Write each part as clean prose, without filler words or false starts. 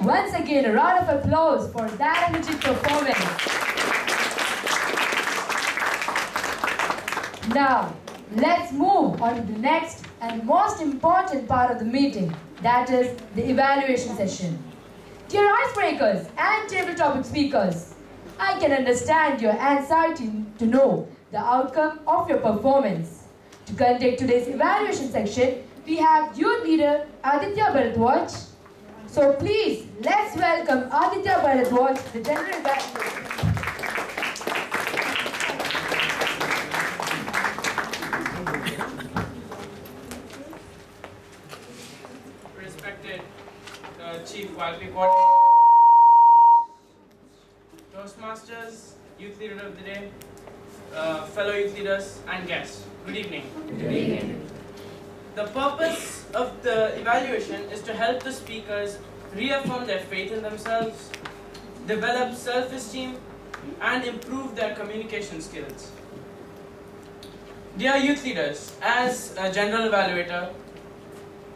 Once again, a round of applause for that energetic performance. Now, let's move on to the next and most important part of the meeting, that is the evaluation session. Dear icebreakers and table topic speakers, I can understand your anxiety to know the outcome of your performance. To conduct today's evaluation section, we have youth leader Adithya. So please, let's welcome Adithya, the general evaluator. Respected Chief Quality Coordinator, Toastmasters, Youth Leader of the Day, fellow youth leaders and guests. Good evening. Good evening. The purpose of the evaluation is to help the speakers reaffirm their faith in themselves, develop self-esteem, and improve their communication skills. Dear youth leaders, as a general evaluator,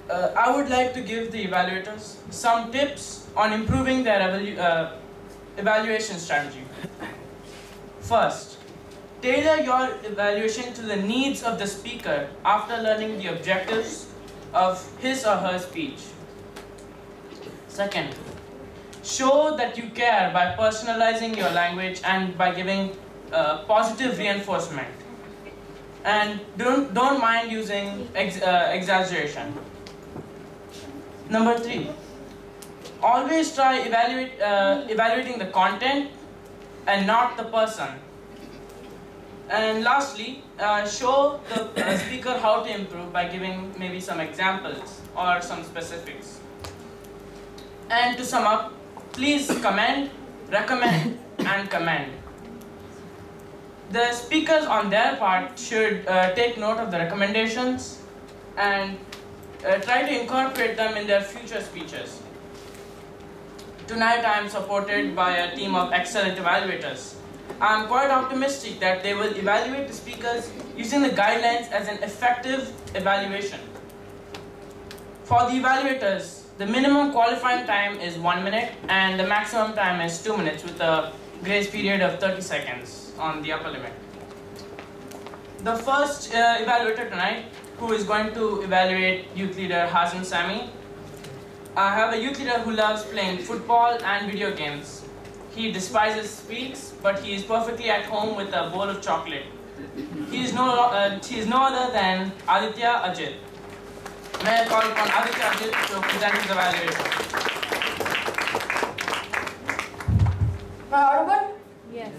I would like to give the evaluators some tips on improving their evaluation strategy. First, tailor your evaluation to the needs of the speaker after learning the objectives of his or her speech. Second, show that you care by personalizing your language and by giving positive reinforcement. And don't mind using exaggeration. Number 3, always try evaluating the content and not the person. And lastly, show the speaker how to improve by giving maybe some examples or some specifics. And to sum up, please commend, recommend, and commend. The speakers on their part should take note of the recommendations and try to incorporate them in their future speeches. Tonight I am supported by a team of excellent evaluators. I am quite optimistic that they will evaluate the speakers using the guidelines as an effective evaluation. For the evaluators, the minimum qualifying time is 1 minute and the maximum time is 2 minutes with a grace period of 30 seconds on the upper limit. The first evaluator tonight, who is going to evaluate youth leader Hazim Sami. I have a youth leader who loves playing football and video games. He despises sweets, but he is perfectly at home with a bowl of chocolate. He is no other than Adithya Ajith. May I call upon Adithya Ajith to present his evaluation. Am I audible? Yes.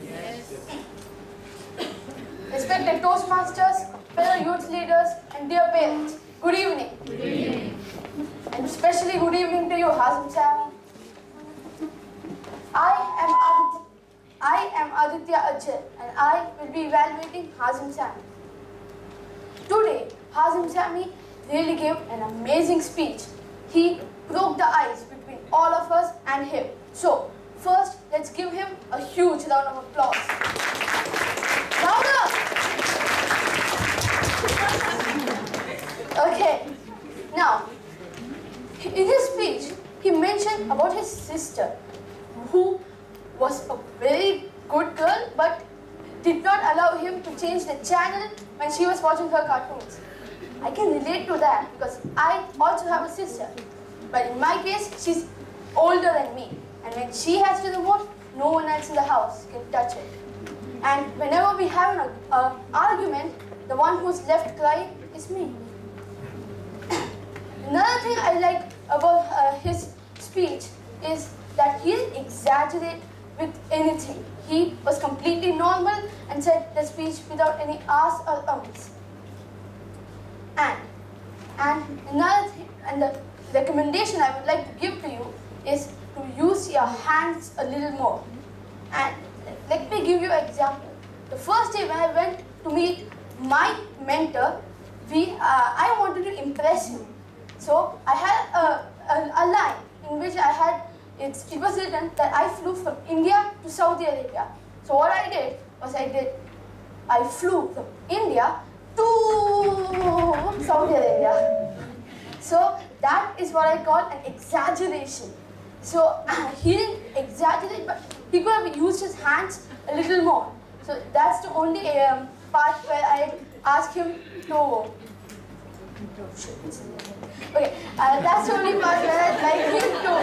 Respected Toastmasters, fellow youth leaders, and dear parents, good evening. Good evening. And especially good evening to you, Hazim Sami. I am Adithya Ajith, and I will be evaluating Hazim Sami. Today, Hazim Sami really gave an amazing speech. He broke the ice between all of us and him. So, first, let's give him a huge round of applause. Louder! Okay, now, in his speech, he mentioned about his sister, who was a very good girl, but did not allow him to change the channel when she was watching her cartoons. I can relate to that because I also have a sister. But in my case, she's older than me. And when she has the remote, no one else in the house can touch it. And whenever we have an argument, the one who's left crying is me. Another thing I like about his speech is that he didn't exaggerate with anything. He was completely normal and said the speech without any ahs or ums. And another thing, and the recommendation I would like to give to you is to use your hands a little more. And let me give you an example. The first day when I went to meet my mentor, I wanted to impress him. So I had a line in which it was written that I flew from India to Saudi Arabia. So what I did was I flew from India to Saudi Arabia. So that is what I call an exaggeration. So he didn't exaggerate, but he could have used his hands a little more. So that's the only part where I asked him to. Okay, that's the only part where I'd like him to